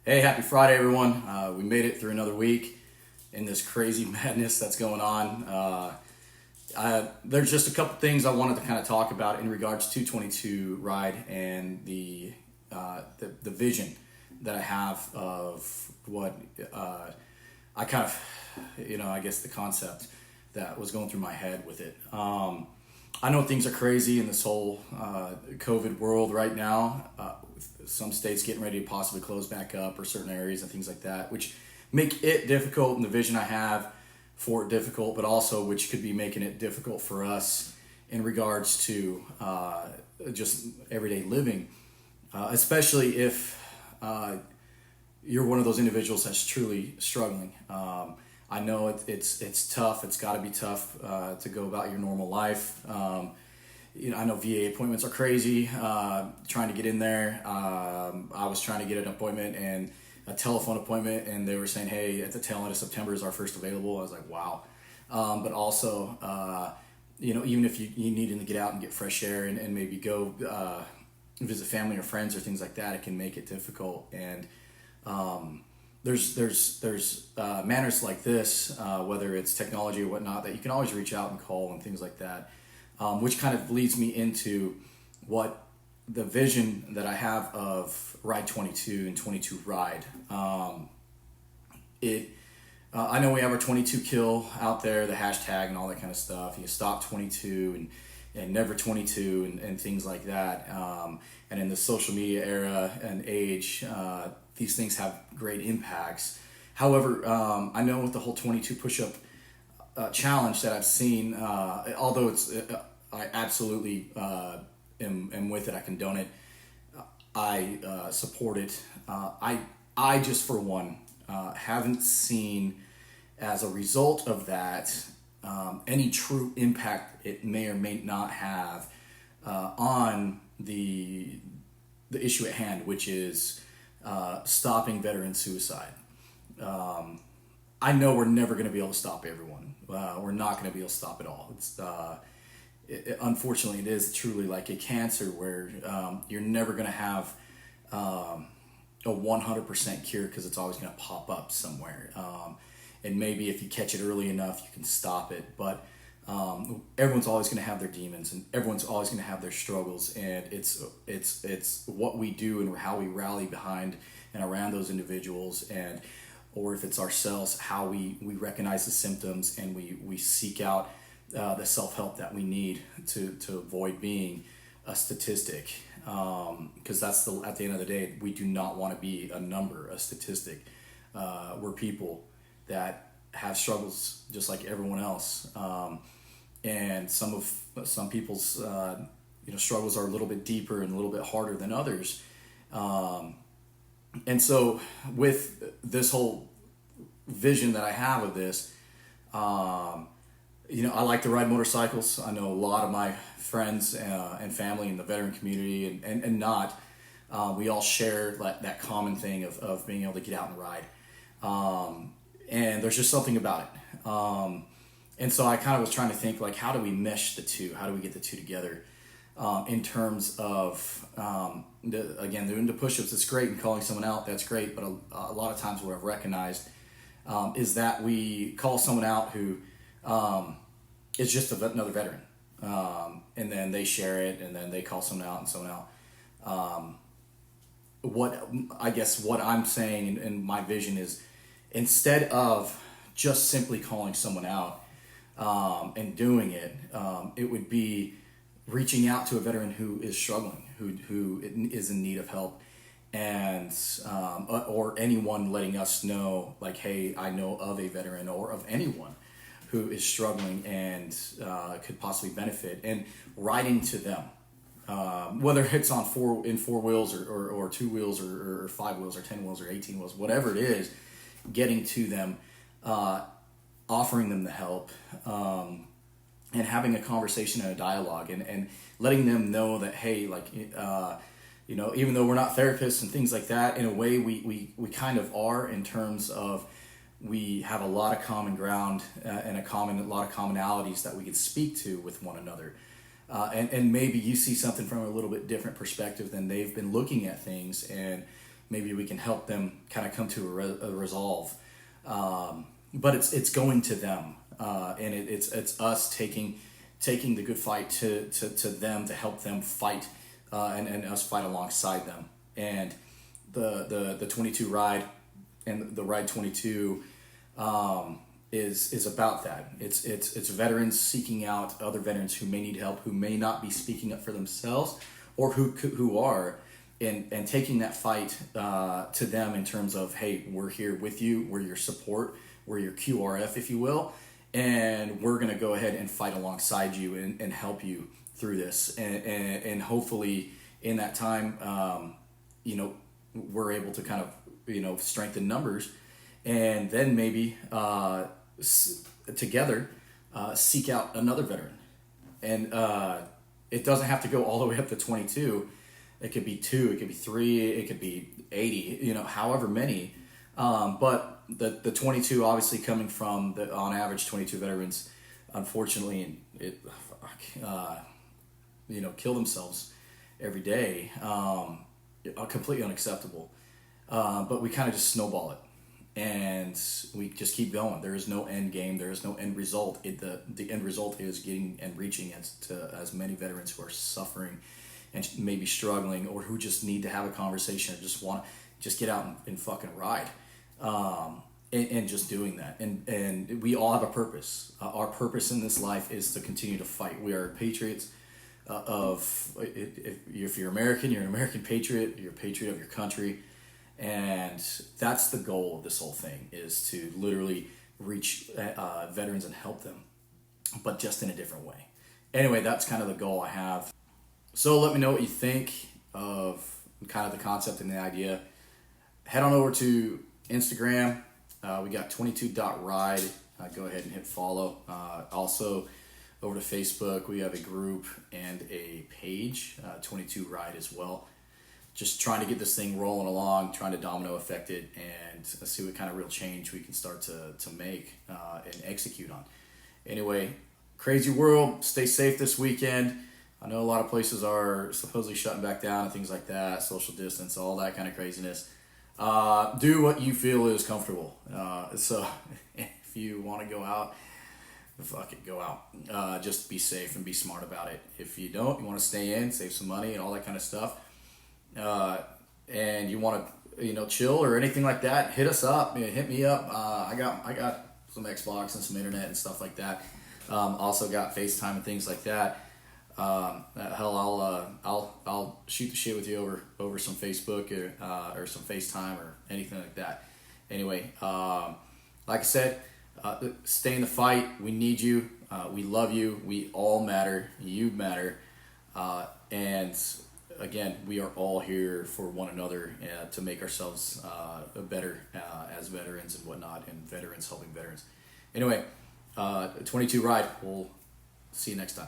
Hey, happy Friday, everyone. We made it through another week in this crazy madness that's going on. There's just a couple things I wanted to kind of talk about in regards to 22 Ride and the vision that I have of what I kind of, I guess the concept that was going through my head with it. I know things are crazy in this whole COVID world right now. Some states getting ready to possibly close back up, or certain areas and things like that, which make it difficult, and the vision I have for it difficult, but also which could be making it difficult for us in regards to just everyday living, especially if you're one of those individuals that's truly struggling. I know it's tough. It's got to be tough to go about your normal life. I know VA appointments are crazy. Trying to get in there, I was trying to get an appointment and a telephone appointment, and they were saying, "Hey, at the tail end of September is our first available." I was like, "Wow!" But also, even if you needing to get out and get fresh air and maybe go visit family or friends or things like that, it can make it difficult. And there's manners like this, whether it's technology or whatnot, that you can always reach out and call and things like that, which kind of leads me into what the vision that I have of Ride 22 and 22 Ride. I know we have our 22 kill out there, the hashtag and all that kind of stuff. You stop 22 and never 22 and things like that. And in the social media era and age, these things have great impacts. However, I know with the whole 22 push-up challenge that I've seen, although I absolutely am with it, I condone it, I support it. I just, for one, haven't seen as a result of that any true impact it may or may not have on the issue at hand, which is stopping veteran suicide. I know we're never going to be able to stop everyone. We're not going to be able to stop it all. Unfortunately, it is truly like a cancer where you're never going to have a 100% cure, because it's always going to pop up somewhere. And maybe if you catch it early enough, you can stop it. But everyone's always going to have their demons, and everyone's always going to have their struggles. And it's what we do and how we rally behind and around those individuals, and or if it's ourselves, how we recognize the symptoms and we seek out the self-help that we need to avoid being a statistic, because that's at the end of the day, we do not want to be a number, a statistic. We're people that have struggles just like everyone else, and some people's struggles are a little bit deeper and a little bit harder than others, and so with this whole vision that I have of this, I like to ride motorcycles. I know a lot of my friends and family in the veteran community and not, we all share that common thing of being able to get out and ride. And there's just something about it. And so I kind of was trying to think, like, how do we mesh the two? How do we get the two together? In terms of, doing the push-ups, it's great, and calling someone out, that's great. But a lot of times what I've recognized is that we call someone out who is just another veteran. And then they share it, and then they call someone out and someone out. What I'm saying and my vision is, instead of just simply calling someone out and doing it, it would be reaching out to a veteran who is struggling, who is in need of help, and or anyone letting us know, like, hey, I know of a veteran or of anyone who is struggling and could possibly benefit, and riding to them, whether it's on four wheels or two wheels or five wheels or 10 wheels or 18 wheels, whatever it is, getting to them, offering them the help, and having a conversation and a dialogue, and letting them know that, hey, like, even though we're not therapists and things like that, in a way we kind of are, in terms of we have a lot of common ground and a lot of commonalities that we could speak to with one another. And maybe you see something from a little bit different perspective than they've been looking at things, and maybe we can help them kind of come to a resolve. But it's going to them, and it's us taking the good fight to them, to help them fight, and us fight alongside them. And the 22 ride and the Ride 22 is about that. It's veterans seeking out other veterans who may need help, who may not be speaking up for themselves, or who are, and taking that fight to them in terms of, hey, we're here with you, we're your support, we're your QRF, if you will, and we're going to go ahead and fight alongside you and help you through this, and hopefully in that time, we're able to kind of strengthen numbers, and then maybe together seek out another veteran. And it doesn't have to go all the way up to 22. It could be 2, it could be 3, it could be 80, however many. But the 22 obviously coming from on average 22 veterans, unfortunately, kill themselves every day. Completely unacceptable. But we kind of just snowball it, and we just keep going. There is no end game. There is no end result. The end result is getting and reaching as many veterans who are suffering and maybe struggling, or who just need to have a conversation, or just want to just get out and fucking ride, and just doing that. And we all have a purpose. Our purpose in this life is to continue to fight. We are patriots. If you're American, you're an American patriot. You're a patriot of your country. And that's the goal of this whole thing, is to literally reach veterans and help them, but just in a different way. Anyway, that's kind of the goal I have. So let me know what you think of kind of the concept and the idea. Head on over to Instagram. We got 22.ride. Go ahead and hit follow. Also, over to Facebook, we have a group and a page, 22ride as well. Just trying to get this thing rolling along, trying to domino effect it, and see what kind of real change we can start to make and execute on. Anyway, crazy world. Stay safe this weekend. I know a lot of places are supposedly shutting back down and things like that, social distance, all that kind of craziness. Do what you feel is comfortable. So if you want to go out, fuck it, go out. Just be safe and be smart about it. If you don't, you want to stay in, save some money and all that kind of stuff, and you want to chill or anything like that, hit us up. Hit me up. I got some Xbox and some internet and stuff like that. Also got FaceTime and things like that. Hell, I'll shoot the shit with you over some Facebook or some FaceTime or anything like that. Anyway, like I said, stay in the fight. We need you. We love you. We all matter. You matter. And again, we are all here for one another to make ourselves better as veterans and whatnot, and veterans helping veterans. Anyway, 22 Ride. We'll see you next time.